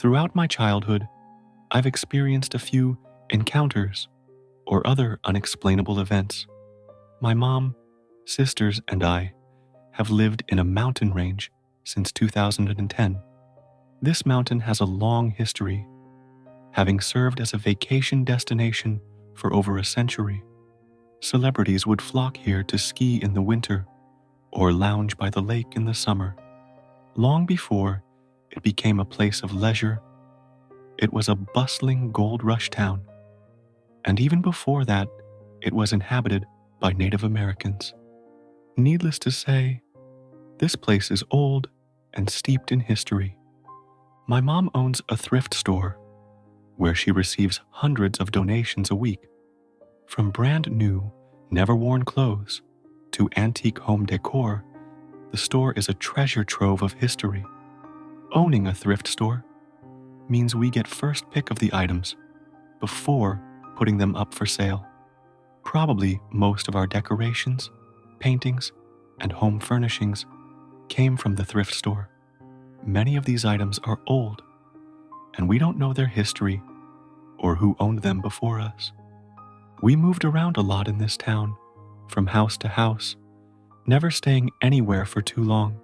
Throughout my childhood, I've experienced a few encounters or other unexplainable events. My mom, sisters, and I have lived in a mountain range since 2010. This mountain has a long history, having served as a vacation destination for over a century. Celebrities would flock here to ski in the winter or lounge by the lake in the summer. Long before it became a place of leisure, it was a bustling gold rush town. And even before that, it was inhabited by Native Americans. Needless to say, this place is old and steeped in history. My mom owns a thrift store where she receives hundreds of donations a week. From brand new, never-worn clothes to antique home decor, the store is a treasure trove of history. Owning a thrift store means we get first pick of the items before putting them up for sale. Probably most of our decorations, paintings, and home furnishings came from the thrift store. Many of these items are old, and we don't know their history or who owned them before us. We moved around a lot in this town, from house to house, never staying anywhere for too long.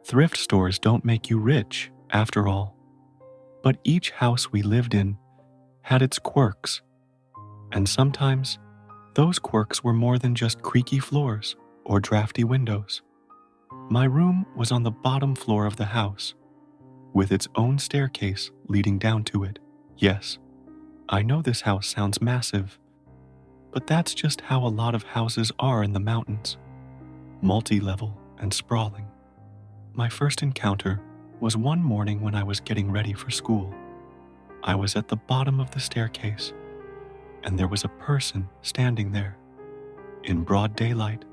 Thrift stores don't make you rich, after all. But each house we lived in had its quirks, and sometimes those quirks were more than just creaky floors or drafty windows. My room was on the bottom floor of the house, with its own staircase leading down to it. Yes, I know this house sounds massive, but that's just how a lot of houses are in the mountains, multi-level and sprawling. My first encounter was one morning when I was getting ready for school. I was at the bottom of the staircase, and there was a person standing there. In broad daylight,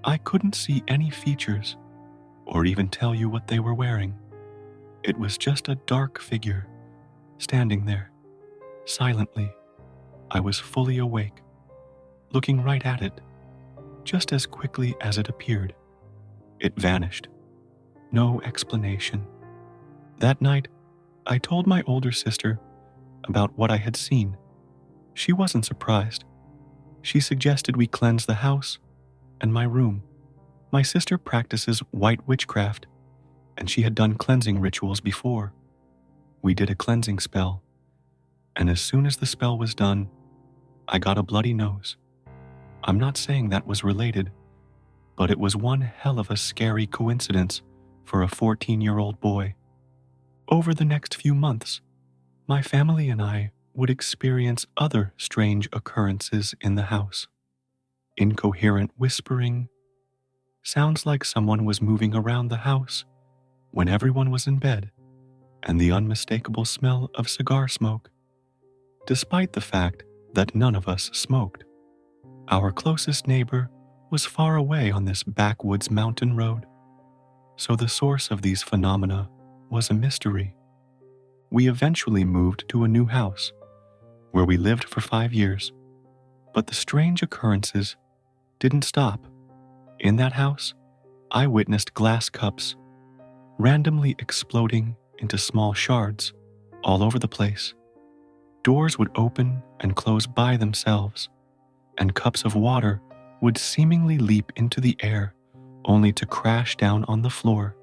I couldn't see any features or even tell you what they were wearing. It was just a dark figure standing there, silently. I was fully awake, looking right at it. Just as quickly as it appeared, it vanished. No explanation. That night, I told my older sister about what I had seen. She wasn't surprised. She suggested we cleanse the house and my room. My sister practices white witchcraft, and she had done cleansing rituals before. We did a cleansing spell, and as soon as the spell was done, I got a bloody nose. I'm not saying that was related, but it was one hell of a scary coincidence for a 14-year-old boy. Over the next few months, my family and I would experience other strange occurrences in the house. Incoherent whispering, sounds like someone was moving around the house when everyone was in bed, and the unmistakable smell of cigar smoke, despite the fact that none of us smoked. Our closest neighbor was far away on this backwoods mountain road, so the source of these phenomena was a mystery. We eventually moved to a new house, where we lived for 5 years, but the strange occurrences didn't stop. In that house, I witnessed glass cups randomly exploding into small shards all over the place. Doors would open and close by themselves, and cups of water would seemingly leap into the air only to crash down on the floor.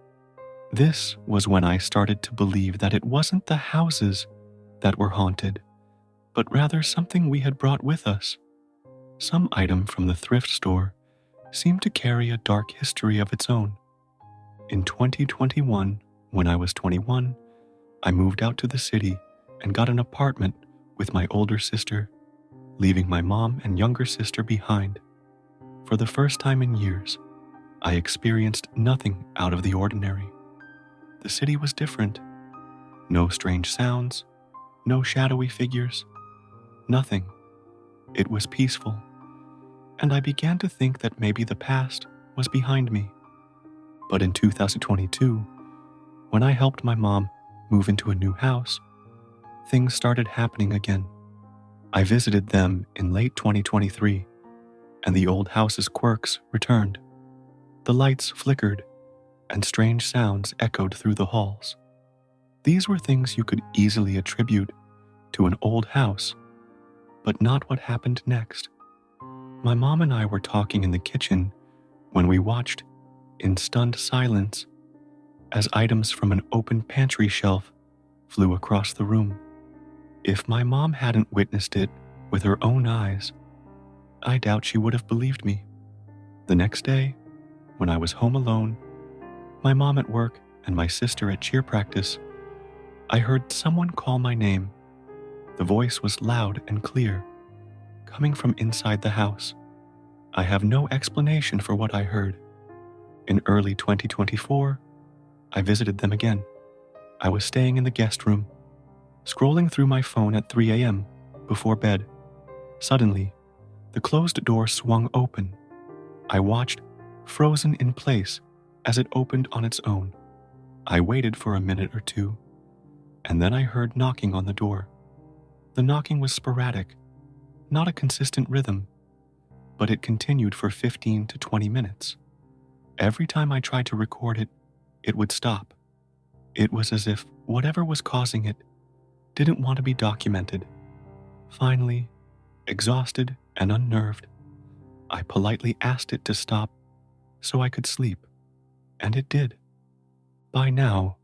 This was when I started to believe that it wasn't the houses that were haunted, but rather something we had brought with us. Some item from the thrift store seemed to carry a dark history of its own. In 2021, when I was 21, I moved out to the city and got an apartment with my older sister, leaving my mom and younger sister behind. For the first time in years, I experienced nothing out of the ordinary. The city was different. No strange sounds, no shadowy figures, nothing. It was peaceful, and I began to think that maybe the past was behind me. But in 2022, when I helped my mom move into a new house, things started happening again. I visited them in late 2023, and the old house's quirks returned. The lights flickered, and strange sounds echoed through the halls. These were things you could easily attribute to an old house, but not what happened next. My mom and I were talking in the kitchen when we watched, in stunned silence, as items from an open pantry shelf flew across the room. If my mom hadn't witnessed it with her own eyes, I doubt she would have believed me. The next day, when I was home alone, my mom at work and my sister at cheer practice, I heard someone call my name. The voice was loud and clear, coming from inside the house. I have no explanation for what I heard. In early 2024, I visited them again. I was staying in the guest room, scrolling through my phone at 3 a.m. before bed. Suddenly, the closed door swung open. I watched, frozen in place, as it opened on its own. I waited for a minute or two, and then I heard knocking on the door. The knocking was sporadic, not a consistent rhythm, but it continued for 15 to 20 minutes. Every time I tried to record it, it would stop. It was as if whatever was causing it didn't want to be documented. Finally, exhausted and unnerved, I politely asked it to stop so I could sleep, and it did. By now,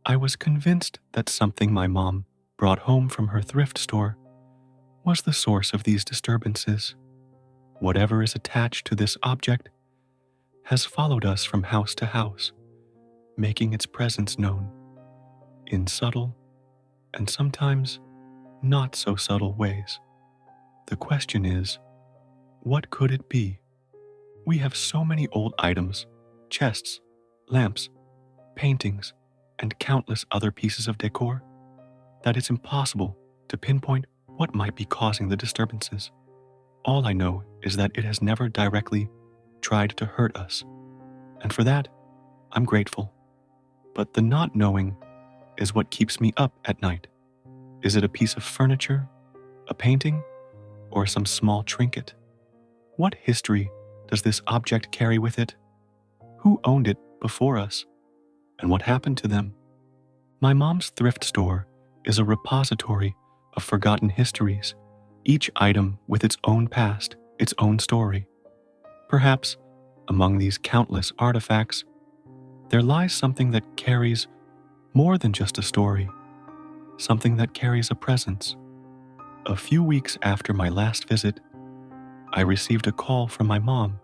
I was convinced that something my mom brought home from her thrift store was the source of these disturbances. Whatever is attached to this object has followed us from house to house, making its presence known in subtle and sometimes not so subtle ways. The question is, what could it be? We have so many old items, chests, lamps, paintings, and countless other pieces of decor that it's impossible to pinpoint what might be causing the disturbances. All I know is that it has never directly tried to hurt us, and for that, I'm grateful. But the not knowing is what keeps me up at night. Is it a piece of furniture, a painting, or some small trinket? What history does this object carry with it? Who owned it before us? And what happened to them? My mom's thrift store is a repository of forgotten histories, each item with its own past, its own story. Perhaps, among these countless artifacts, there lies something that carries more than just a story, something that carries a presence. A few weeks after my last visit, I received a call from my mom.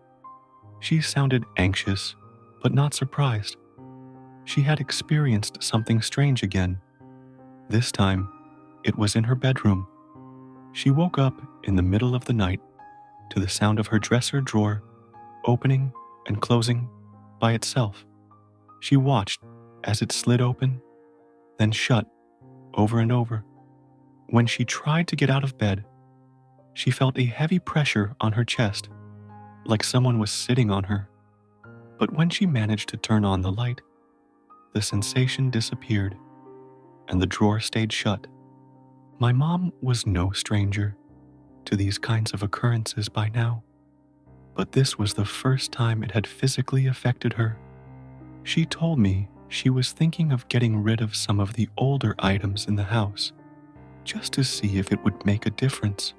She sounded anxious, but not surprised. She had experienced something strange again. This time, it was in her bedroom. She woke up in the middle of the night to the sound of her dresser drawer opening and closing by itself. She watched as it slid open, then shut over and over. When she tried to get out of bed, she felt a heavy pressure on her chest, like someone was sitting on her. But when she managed to turn on the light, the sensation disappeared, and the drawer stayed shut. My mom was no stranger to these kinds of occurrences by now, but this was the first time it had physically affected her. She told me she was thinking of getting rid of some of the older items in the house, just to see if it would make a difference.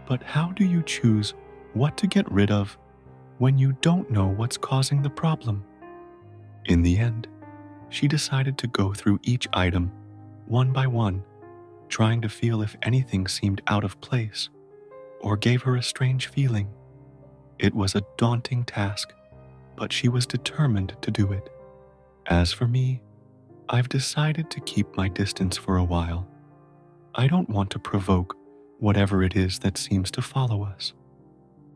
But how do you choose what to get rid of when you don't know what's causing the problem? In the end, she decided to go through each item, one by one, trying to feel if anything seemed out of place or gave her a strange feeling. It was a daunting task, but she was determined to do it. As for me, I've decided to keep my distance for a while. I don't want to provoke whatever it is that seems to follow us.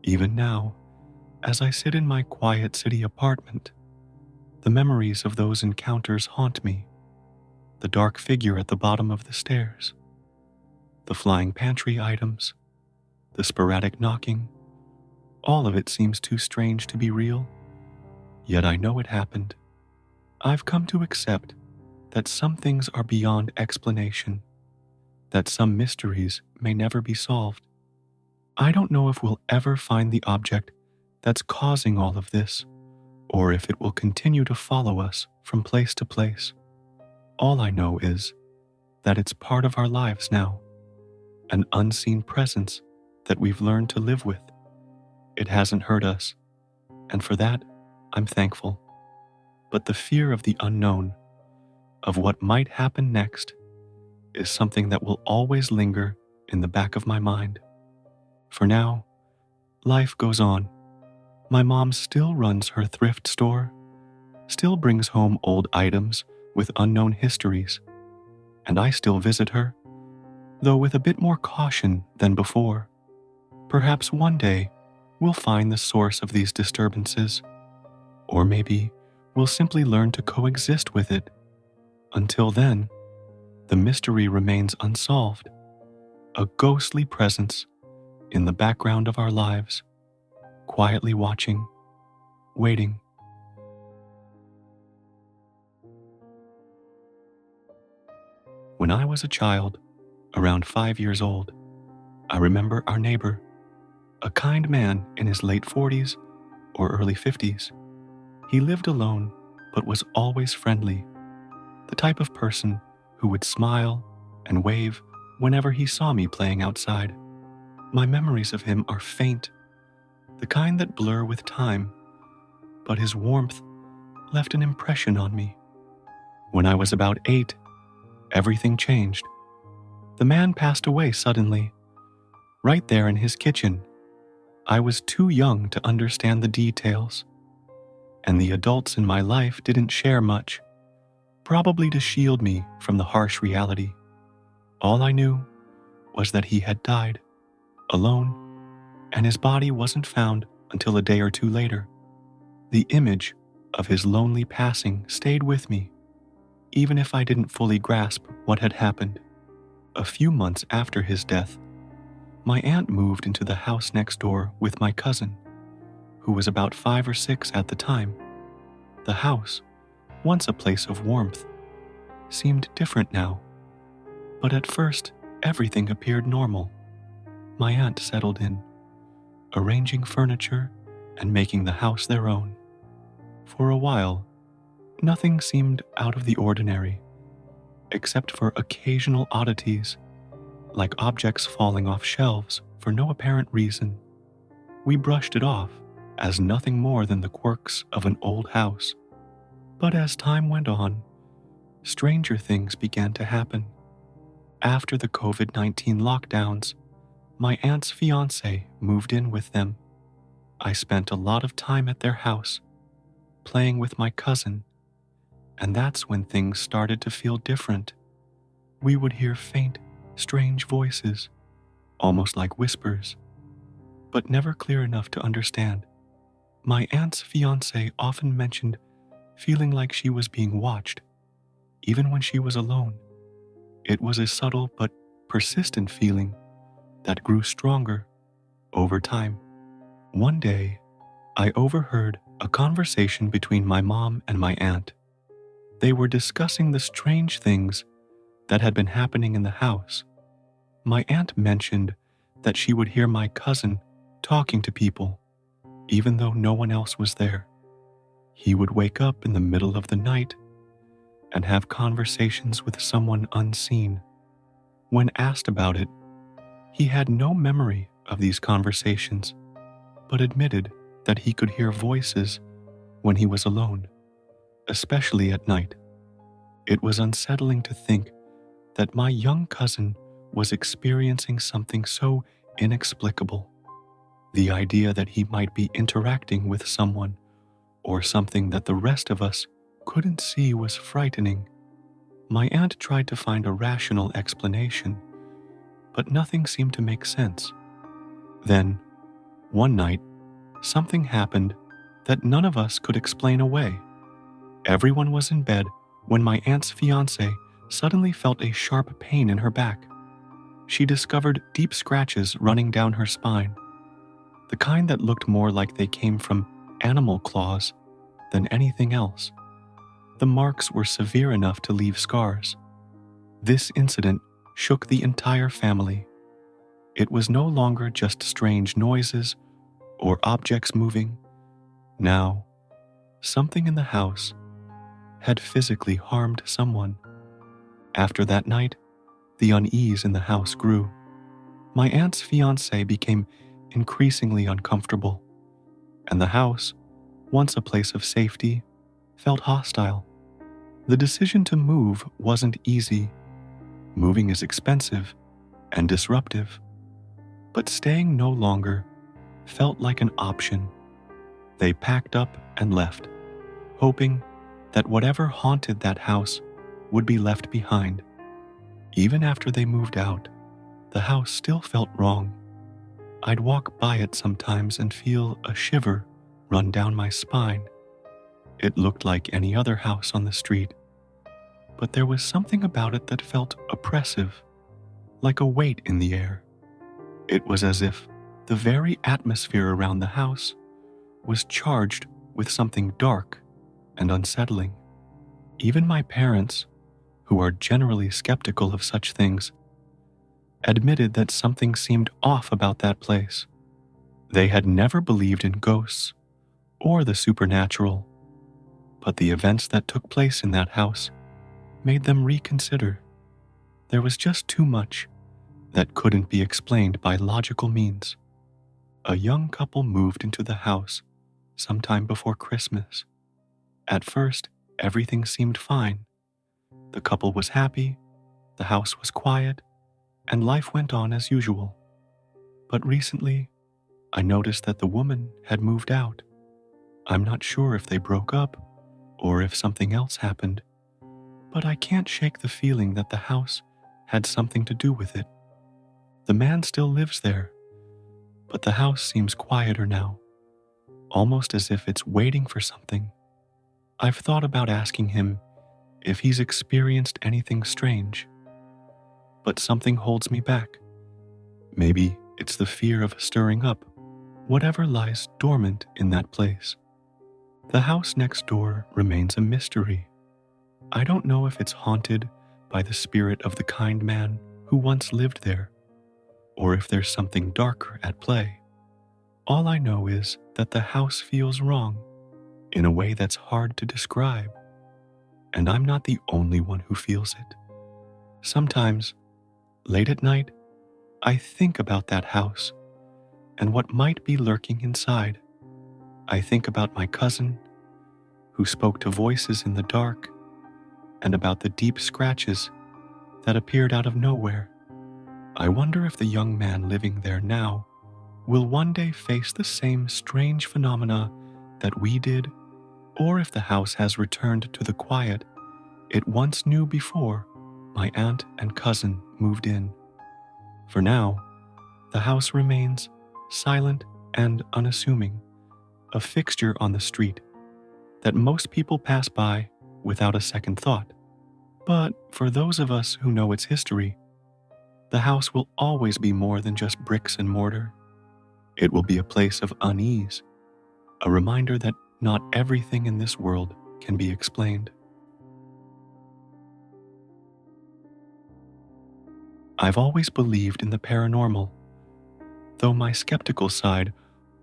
Even now, as I sit in my quiet city apartment, the memories of those encounters haunt me. The dark figure at the bottom of the stairs, the flying pantry items, the sporadic knocking, all of it seems too strange to be real, yet I know it happened. I've come to accept that some things are beyond explanation, that some mysteries may never be solved. I don't know if we'll ever find the object that's causing all of this, or if it will continue to follow us from place to place. All I know is that it's part of our lives now, an unseen presence that we've learned to live with. It hasn't hurt us, and for that, I'm thankful. But the fear of the unknown, of what might happen next, is something that will always linger in the back of my mind. For now, life goes on. My mom still runs her thrift store, still brings home old items with unknown histories, and I still visit her, though with a bit more caution than before. Perhaps one day we'll find the source of these disturbances, or maybe we'll simply learn to coexist with it. Until then, the mystery remains unsolved, a ghostly presence in the background of our lives, quietly watching, waiting. When I was a child, around 5 years old, I remember our neighbor, a kind man in his late 40s or early 50s. He lived alone, but was always friendly, the type of person who would smile and wave whenever he saw me playing outside. My memories of him are faint, the kind that blur with time, but his warmth left an impression on me. When I was about 8, everything changed. The man passed away suddenly, right there in his kitchen. I was too young to understand the details, and the adults in my life didn't share much, probably to shield me from the harsh reality. All I knew was that he had died, alone, and his body wasn't found until a day or two later. The image of his lonely passing stayed with me, even if I didn't fully grasp what had happened. A few months after his death, my aunt moved into the house next door with my cousin, who was about 5 or 6 at the time. The house, once a place of warmth, seemed different now, but at first everything appeared normal. My aunt settled in, arranging furniture and making the house their own. For a while, nothing seemed out of the ordinary, except for occasional oddities, like objects falling off shelves for no apparent reason. We brushed it off as nothing more than the quirks of an old house. But as time went on, stranger things began to happen. After the COVID-19 lockdowns, my aunt's fiancé moved in with them. I spent a lot of time at their house, playing with my cousin, and that's when things started to feel different. We would hear faint, strange voices, almost like whispers, but never clear enough to understand. My aunt's fiancé often mentioned feeling like she was being watched, even when she was alone. It was a subtle but persistent feeling that grew stronger over time. One day, I overheard a conversation between my mom and my aunt. They were discussing the strange things that had been happening in the house. My aunt mentioned that she would hear my cousin talking to people, even though no one else was there. He would wake up in the middle of the night and have conversations with someone unseen. When asked about it, he had no memory of these conversations, but admitted that he could hear voices when he was alone, especially at night. It was unsettling to think that my young cousin was experiencing something so inexplicable. The idea that he might be interacting with someone or something that the rest of us couldn't see was frightening. My aunt tried to find a rational explanation, but nothing seemed to make sense. Then, one night, something happened that none of us could explain away. Everyone was in bed when my aunt's fiancé suddenly felt a sharp pain in her back. She discovered deep scratches running down her spine, the kind that looked more like they came from animal claws than anything else. The marks were severe enough to leave scars. This incident shook the entire family. It was no longer just strange noises or objects moving. Now, something in the house had physically harmed someone. After that night, the unease in the house grew. My aunt's fiancé became increasingly uncomfortable, and the house, once a place of safety, felt hostile. The decision to move wasn't easy. Moving is expensive and disruptive, but staying no longer felt like an option. They packed up and left, hoping that whatever haunted that house would be left behind. Even after they moved out, the house still felt wrong. I'd walk by it sometimes and feel a shiver run down my spine. It looked like any other house on the street, but there was something about it that felt oppressive, like a weight in the air. It was as if the very atmosphere around the house was charged with something dark and unsettling. Even my parents, who are generally skeptical of such things, admitted that something seemed off about that place. They had never believed in ghosts or the supernatural, but the events that took place in that house made them reconsider. There was just too much that couldn't be explained by logical means. A young couple moved into the house sometime before Christmas. At first, everything seemed fine. The couple was happy, the house was quiet, and life went on as usual. But recently, I noticed that the woman had moved out. I'm not sure if they broke up or if something else happened, but I can't shake the feeling that the house had something to do with it. The man still lives there, but the house seems quieter now, almost as if it's waiting for something. I've thought about asking him if he's experienced anything strange, but something holds me back. Maybe it's the fear of stirring up whatever lies dormant in that place. The house next door remains a mystery. I don't know if it's haunted by the spirit of the kind man who once lived there, or if there's something darker at play. All I know is that the house feels wrong in a way that's hard to describe, and I'm not the only one who feels it. Sometimes, late at night, I think about that house and what might be lurking inside. I think about my cousin, who spoke to voices in the dark, and about the deep scratches that appeared out of nowhere. I wonder if the young man living there now will one day face the same strange phenomena that we did, or if the house has returned to the quiet it once knew before my aunt and cousin moved in. For now, the house remains silent and unassuming, a fixture on the street that most people pass by without a second thought. But for those of us who know its history, the house will always be more than just bricks and mortar. It will be a place of unease, a reminder that not everything in this world can be explained. I've always believed in the paranormal, though my skeptical side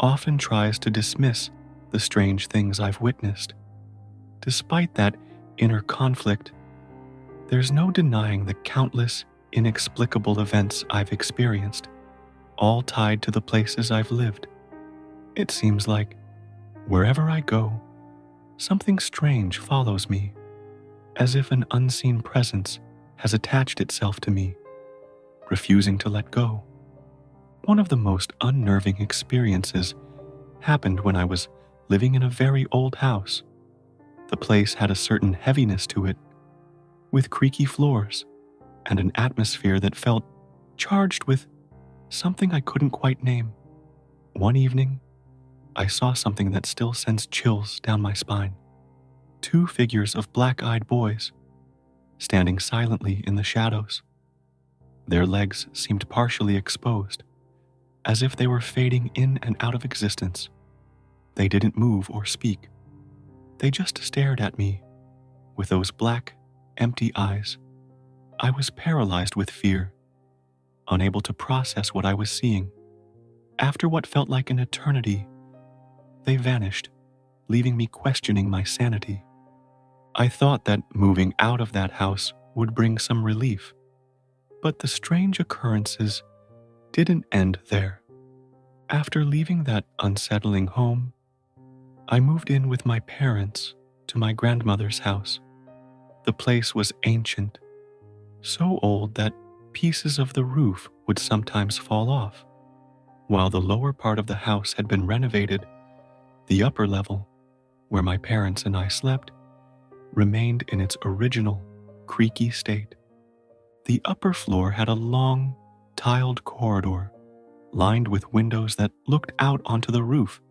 often tries to dismiss the strange things I've witnessed. Despite that inner conflict, there's no denying the countless inexplicable events I've experienced, all tied to the places I've lived. It seems like wherever I go, something strange follows me, as if an unseen presence has attached itself to me, refusing to let go. One of the most unnerving experiences happened when I was living in a very old house. The place had a certain heaviness to it, with creaky floors and an atmosphere that felt charged with something I couldn't quite name. One evening, I saw something that still sends chills down my spine. Two figures of black-eyed boys, standing silently in the shadows. Their legs seemed partially exposed, as if they were fading in and out of existence. They didn't move or speak. They just stared at me with those black, empty eyes. I was paralyzed with fear, unable to process what I was seeing. After what felt like an eternity, they vanished, leaving me questioning my sanity. I thought that moving out of that house would bring some relief. But the strange occurrences didn't end there. After leaving that unsettling home, I moved in with my parents to my grandmother's house. The place was ancient, so old that pieces of the roof would sometimes fall off. While the lower part of the house had been renovated, the upper level, where my parents and I slept, remained in its original, creaky state. The upper floor had a long, tiled corridor lined with windows that looked out onto the roof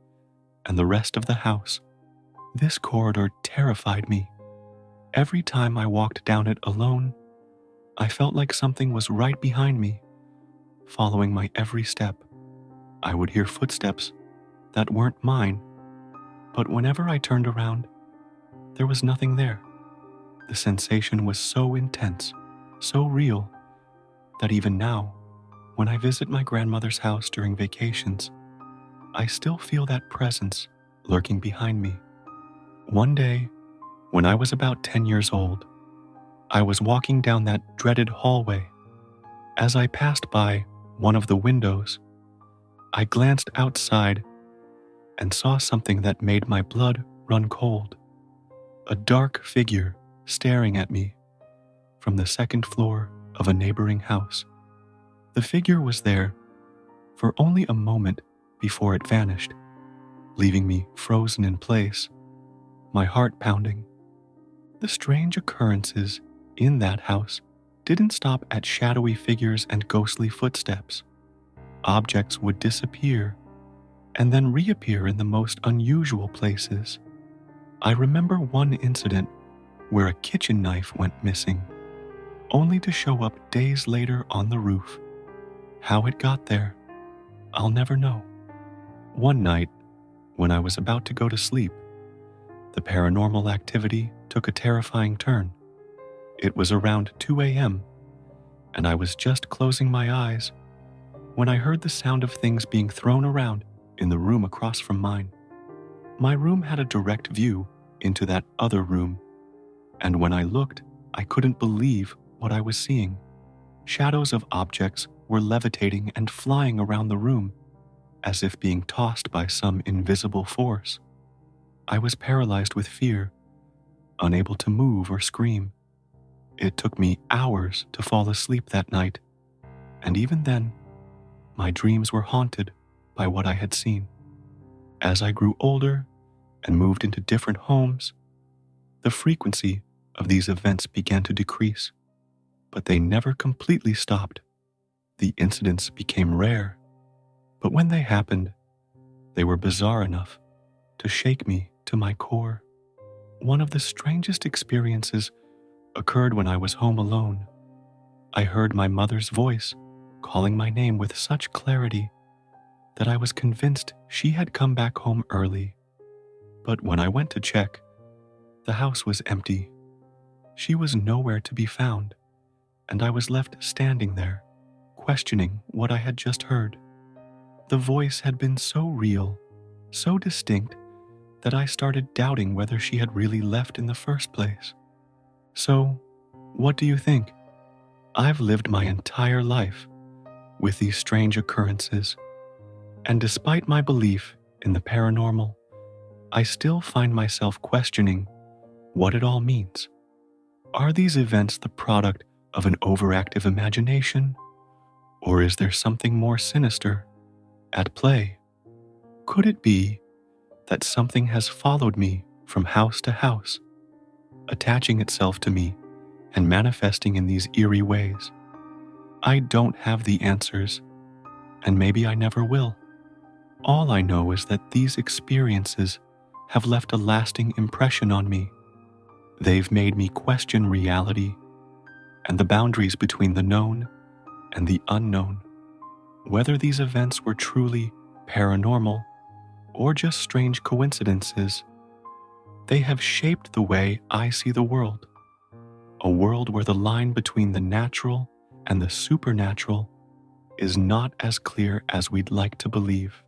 and the rest of the house. This corridor terrified me. Every time I walked down it alone, I felt like something was right behind me, following my every step. I would hear footsteps that weren't mine, but whenever I turned around, there was nothing there. The sensation was so intense, so real, that even now, when I visit my grandmother's house during vacations, I still feel that presence lurking behind me. One day, when I was about 10 years old, I was walking down that dreaded hallway. As I passed by one of the windows, I glanced outside and saw something that made my blood run cold. A dark figure staring at me from the second floor of a neighboring house. The figure was there for only a moment before it vanished, leaving me frozen in place, my heart pounding. The strange occurrences in that house didn't stop at shadowy figures and ghostly footsteps. Objects would disappear and then reappear in the most unusual places. I remember one incident where a kitchen knife went missing, only to show up days later on the roof. How it got there, I'll never know. One night, when I was about to go to sleep, the paranormal activity took a terrifying turn. It was around 2 a.m., and I was just closing my eyes when I heard the sound of things being thrown around in the room across from mine. My room had a direct view into that other room, and when I looked, I couldn't believe what I was seeing. Shadows of objects were levitating and flying around the room, as if being tossed by some invisible force. I was paralyzed with fear, unable to move or scream. It took me hours to fall asleep that night, and even then, my dreams were haunted by what I had seen. As I grew older and moved into different homes, the frequency of these events began to decrease, but they never completely stopped. The incidents became rare, but when they happened, they were bizarre enough to shake me to my core. One of the strangest experiences occurred when I was home alone. I heard my mother's voice calling my name with such clarity that I was convinced she had come back home early. But when I went to check, the house was empty. She was nowhere to be found, and I was left standing there, questioning what I had just heard. The voice had been so real, so distinct, that I started doubting whether she had really left in the first place. So, what do you think? I've lived my entire life with these strange occurrences, and despite my belief in the paranormal, I still find myself questioning what it all means. Are these events the product of an overactive imagination, or is there something more sinister at play? Could it be that something has followed me from house to house, attaching itself to me and manifesting in these eerie ways? I don't have the answers, and maybe I never will. All I know is that these experiences have left a lasting impression on me. They've made me question reality and the boundaries between the known and the unknown. Whether these events were truly paranormal or just strange coincidences, they have shaped the way I see the world. A world where the line between the natural and the supernatural is not as clear as we'd like to believe.